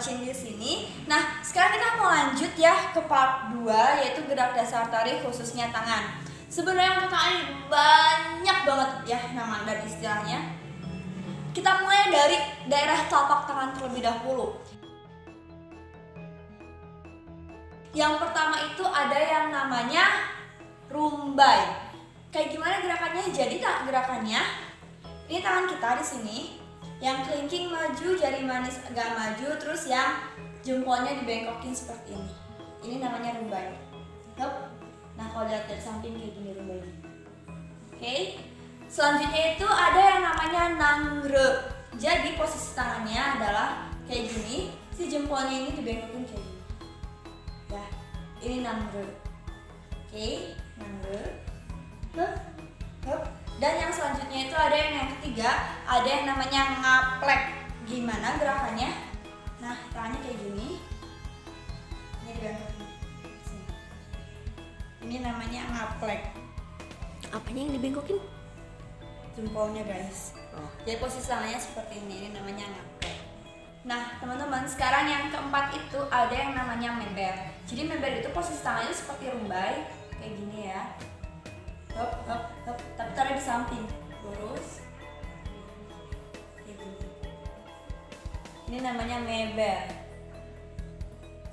coaching di sini. Nah, sekarang kita mau lanjut ya ke part 2, yaitu gerak dasar tari khususnya tangan. Sebenarnya untuk tangan ini banyak banget ya nama dan istilahnya. Kita mulai dari daerah telapak tangan terlebih dahulu. Yang pertama itu ada yang namanya rumbai. Kayak gimana gerakannya? Jadi gerakannya ini tangan kita di sini. Yang kelingking maju, jari manis agak maju, terus yang jempolnya dibengkokin seperti ini. Ini namanya rumbai. Hup. Nah, kalau lihat dari samping kayak gini rumbainya. Oke. Selanjutnya itu ada yang namanya nangre. Jadi posisi tangannya adalah kayak gini, si jempolnya ini dibengkokin kayak gini. Ya, ini nangre. Oke, nangre. Hup. Hup. Dan yang selanjutnya itu ada yang ketiga, ada yang namanya ngaplek. Gimana gerakannya? Nah, tangannya kayak gini. Ini dibengkokin. Ini namanya ngaplek. Apanya yang dibengkokin? Jempolnya, guys. Jadi posisi tangannya seperti ini namanya ngaplek. Nah, teman-teman, sekarang yang keempat itu ada yang namanya member. Jadi member itu posisi tangannya seperti rumbai, kayak gini ya. Hop, hop, hop. Tapi taruh di samping, lurus. Ini namanya member.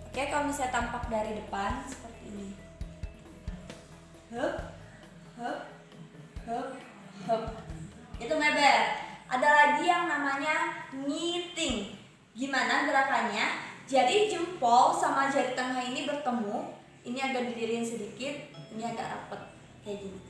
Oke, kalau misalnya tampak dari depan seperti ini. Hop, hop, hop, hop. Itu member. Ada lagi yang namanya ngiting. Gimana gerakannya? Jadi jempol sama jari tengah ini bertemu. Ini agak didiriin sedikit, ini agak rapet kayak gini.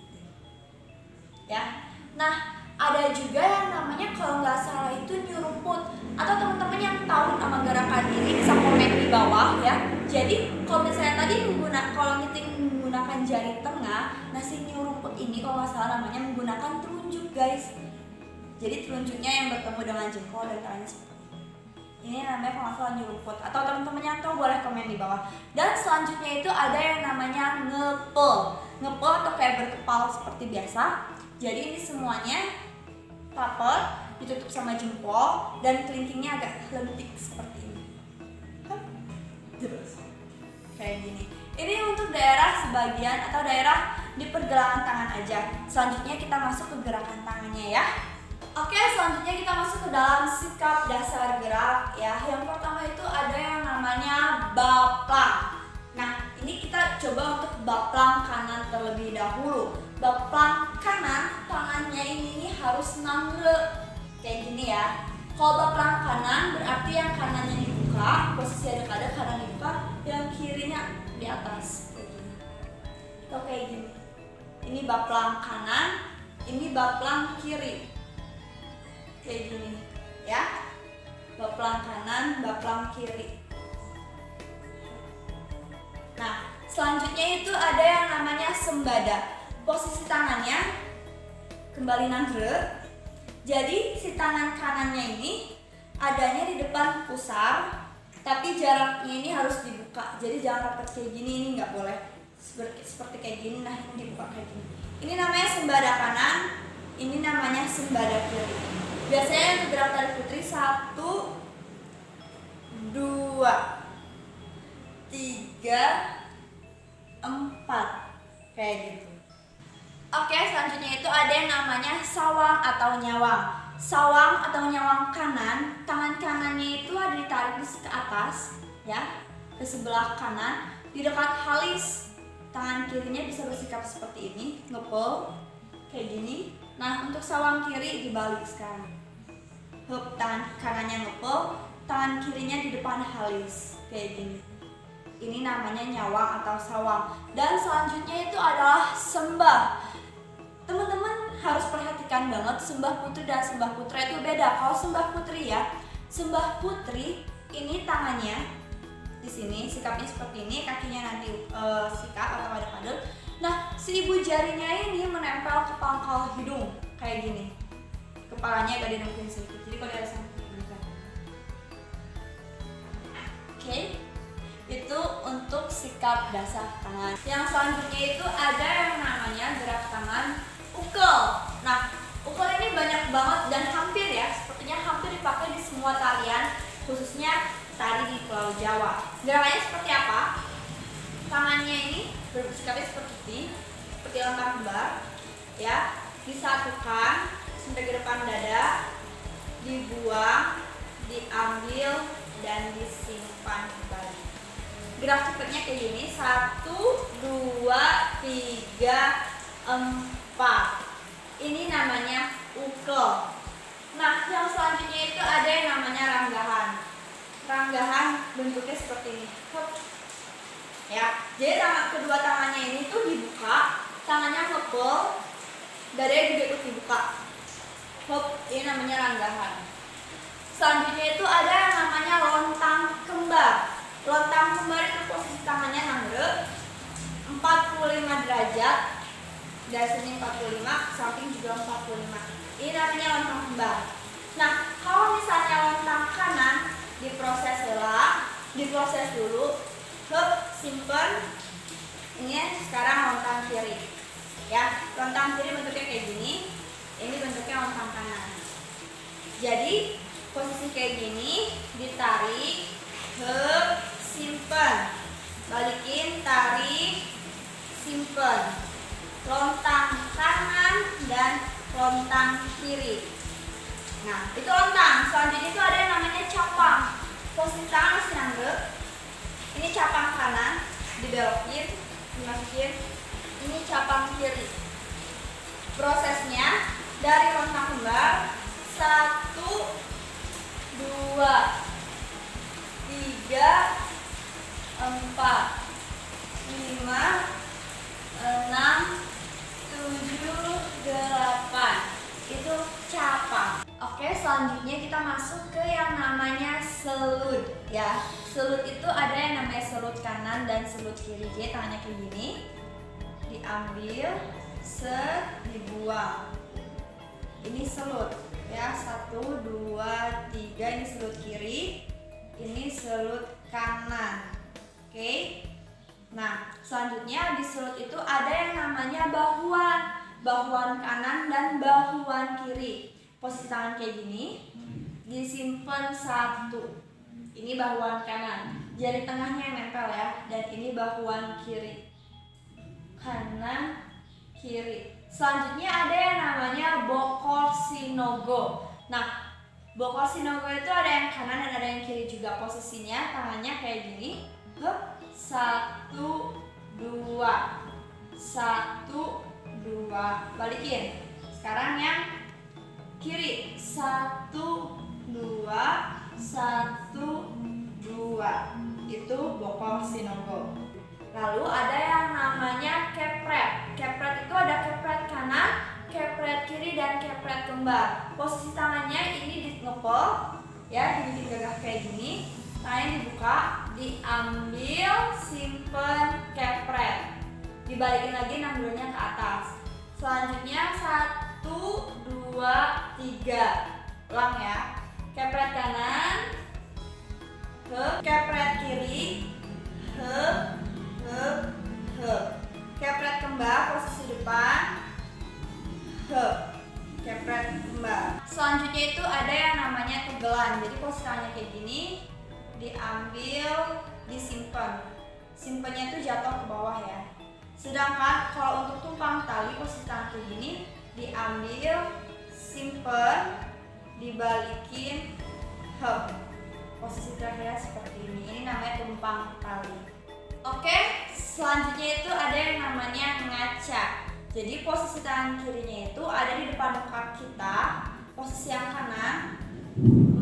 Ya. Nah, ada juga yang namanya kalau nggak salah itu nyurumput. Atau teman-teman yang tahu nama gerakan ini bisa komen di bawah ya. Jadi kalau misalnya tadi kalau ngiting menggunakan jari tengah, nah si nyurumput ini kalau nggak salah namanya menggunakan telunjuk, guys. Jadi telunjuknya yang bertemu dengan jempol dan tangannya seperti ini. Ini namanya kalau nggak salah nyurumput. Atau teman-teman yang tahu boleh komen di bawah. Dan selanjutnya itu ada yang namanya ngepel. Ngepel atau kayak berkepal seperti biasa. Jadi ini semuanya rapet, ditutup sama jempol dan kelingkingnya agak lentik seperti ini. Terus kayak gini. Ini untuk daerah sebagian atau daerah di pergelangan tangan aja. Selanjutnya kita masuk ke gerakan tangannya ya. Oke, selanjutnya kita masuk ke dalam sikap dasar gerak ya. Yang pertama itu ada yang namanya baplang. Nah, ini kita coba untuk baplang kanan terlebih dahulu. Baplang kanan, tangannya ini harus nangre kayak gini ya. Kalau baplang kanan berarti yang kanannya dibuka, posisi ada kanan dibuka, yang kirinya di atas kayak gini. Atau kayak gini. Ini baplang kanan, ini baplang kiri. Kayak gini ya. Baplang kanan, baplang kiri. Nah, selanjutnya itu ada yang namanya sembada. Posisi tangannya kembali nangre. Jadi si tangan kanannya ini adanya di depan pusar, tapi jaraknya ini harus dibuka. Jadi jangan rapat kayak gini, ini nggak boleh. Seperti kayak gini, nah ini dibuka kayak gini. Ini namanya sembada kanan, ini namanya sembada kiri. Biasanya untuk gerak tari putri 1, 2, 3, 4 kayak gitu. Oke, selanjutnya itu ada yang namanya sawang atau nyawang. Sawang atau nyawang kanan, tangan kanannya itu ada ditarik ke atas ya, ke sebelah kanan di dekat halis. Tangan kirinya bisa bersikap seperti ini, ngepel kayak gini. Nah, untuk sawang kiri dibalik sekarang. Hup, tangan kanannya ngepel, tangan kirinya di depan halis kayak gini. Ini namanya nyawang atau sawang. Dan selanjutnya itu adalah sembah. Teman-teman harus perhatikan banget, sembah putri dan sembah putra itu beda. Kalau sembah putri ya, sembah putri ini tangannya di sini, sikapnya seperti ini, kakinya nanti sikap atau ada kadel. Nah, si ibu jarinya ini menempel ke pangkal hidung kayak gini. Kepalanya agak dinengkin sedikit. Jadi kalau ada samping kan. Oke. Itu untuk sikap dasar tangan. Yang selanjutnya itu ada yang namanya gerak tangan ukel. Nah, ukel ini banyak banget dan hampir ya, sepertinya hampir dipakai di semua tarian, khususnya tari di Gerakannya seperti apa? Tangannya ini bersikapnya seperti ini, seperti lontang kembar, ya. Disatukan sampai ke depan dada, dibuang, diambil, dan disimpan kembali. Gerak cepatnya kayak gini, 1, 2, 3, 4. Ini namanya ukel. Nah, yang selanjutnya itu ada yang namanya ranggahan. Ranggahan bentuknya seperti ini. Hup. Ya, jadi kedua tangannya ini tuh dibuka, tangannya ngepel, dadanya juga ikut dibuka. Hup, ini namanya ranggahan. Selanjutnya itu ada yang namanya lontang kembar. Lontang kembar itu posisi tangannya nanggrek 45 derajat, dasarnya 45, samping juga 45. Ini namanya lontang kembar. Nah, kalau misalnya lontang kanan diproses dulu, simpen. Ini sekarang lontang kiri. Ya, lontang kiri bentuknya kayak gini. Ini bentuknya lontang kanan. Jadi posisi kayak gini, ditarik, simpen, balikin, tarik, simpen. Lontang kanan dan lontang kiri. Nah, itu lontang. Selanjutnya itu ada yang namanya capang. Posisi tangan masih nanggrek. Ini capang kanan, dibelokin, dimasukin. Ini capang kiri. Prosesnya dari lontang kembar, 1, 2, 3, 4, 5, 6, 7, 8. Itu capang. Oke, selanjutnya kita masuk ke yang namanya selut, ya. Selut itu ada yang namanya selut kanan dan selut kiri. Jadi tangannya kayak gini, diambil, dibuang. Ini selut, ya. 1, 2, 3. Ini selut kiri, ini selut kanan. Oke. Nah, selanjutnya di selut itu ada yang namanya bahuan. Bahuan kanan dan bahuan kiri. Posisi tangan kayak gini, disimpan 1. Ini bahuan kanan, jari tengahnya yang nempel ya. Dan ini bahuan kiri, kanan, kiri. Selanjutnya ada yang namanya bokor sinogo. Nah, bokor sinogo itu ada yang kanan dan ada yang kiri juga. Posisinya tangannya kayak gini, 1, 2, 1, 2, balikin. Sekarang yang kiri, 1, 2, 1, 2. Itu bokor sinogo. Lalu ada yang namanya kepret. Kepret itu ada kepret kanan, kepret kiri, dan kepret kembar. Posisi tangannya ini ngepel, ya, dibikin gagah kayak gini. Tangannya dibuka, diambil, simpen, kepret. Dibalikin lagi nanggrenya ke atas. Selanjutnya 1, 2, 3. Ulang ya. Kepret kanan, kepret kiri, kepret kembar posisi depan, kepret kembar. Selanjutnya itu ada yang namanya tegelan. Jadi posisi tangannya kayak gini, diambil, disimpan. Simpannya itu jatuh ke bawah ya. Sedangkan kalau untuk tumpang tali posisi tangan kayak gini, diambil, simpan, dibalikin, posisi terakhir seperti ini. Ini namanya tumpang tali. Oke, selanjutnya itu ada yang namanya ngaca. Jadi posisi tangan kirinya itu ada di depan muka kita. Posisi yang kanan,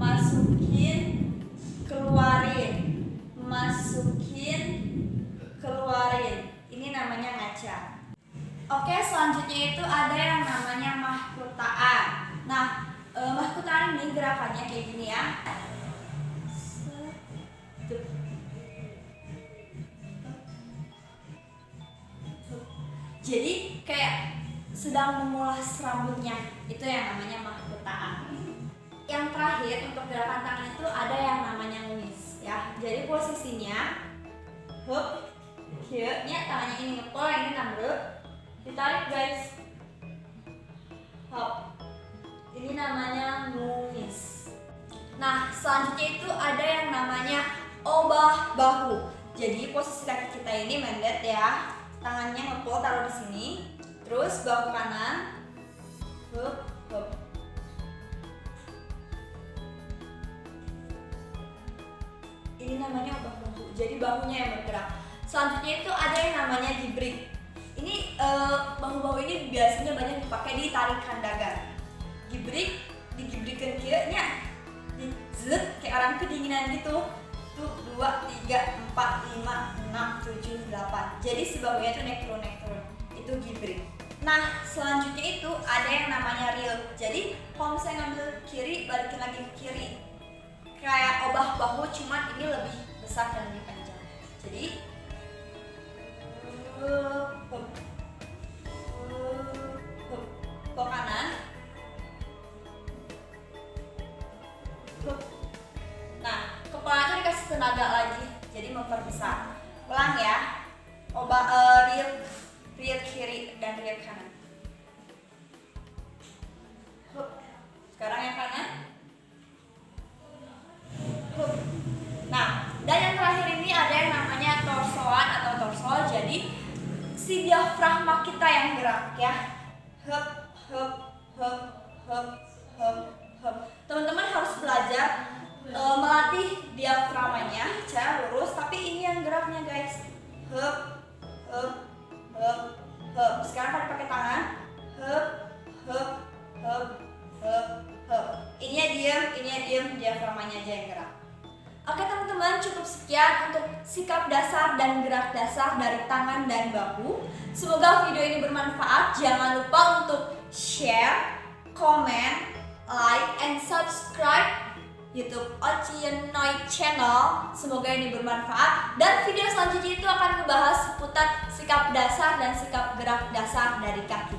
masukin, keluarin, masukin, keluarin. Ini namanya ngaca. Oke, selanjutnya itu ada yang namanya mahkutaan. Nah, mahkutaan ini gerakannya kayak gini ya. Jadi kayak sedang memulas rambutnya. Itu yang namanya mahkutaan. Yang terakhir untuk gerakan tangan itu ada yang namanya ngemis ya. Jadi posisinya nya tangannya ini ngepel, ini nanggrek, ditarik guys. Ini namanya ngemis. Nah, selanjutnya itu ada yang namanya obah bahu. Jadi posisi kaki kita ini mendet ya. Tangannya ngepul taruh di sini. Terus bahu kanan. Hup, hup. Ini namanya obah bahu. Jadi bahunya yang bergerak. Selanjutnya itu ada yang namanya gibrik. Ini bahu-bahu ini biasanya banyak dipakai di tarikan dada. Gibrik, digibrikan kirinya, dizet kayak orang kedinginan gitu. Tuh 2, 3, 4, 5, 6, 7, 8. Jadi si bahunya itu naik turun. Itu gibrik. Nah selanjutnya itu ada yang namanya real. Jadi kalau misalnya ngambil kiri, balikin lagi ke kiri. Kayak obah bahu, cuman ini lebih besar dan lebih panjang. Jadi ke kanan. Nah, kepala itu dikasih tenaga lagi, jadi memperbesar. Ulang ya. Rear kiri dan rear kanan. Sekarang yang kanan. Nah, dan yang terakhir ini ada yang namanya torsoan atau torsol. Jadi si diafragma kita yang gerak ya. Hup, hup, hup, hup, hup, hup. Teman-teman harus belajar melatih diafragmanya cara lurus, tapi ini yang geraknya guys. Hup, hup, hup, hup. Sekarang kan pakai tangan. Hup, hup, hup, hup, hup. Ininya diam, diafragmanya aja yang gerak. Oke teman-teman, cukup sekian untuk sikap dasar dan gerak dasar dari tangan dan bahu. Semoga video ini bermanfaat. Jangan lupa untuk share, comment, like, and subscribe YouTube Ochinoy Channel. Semoga ini bermanfaat. Dan video selanjutnya itu akan membahas seputar sikap dasar dan sikap gerak dasar dari kaki.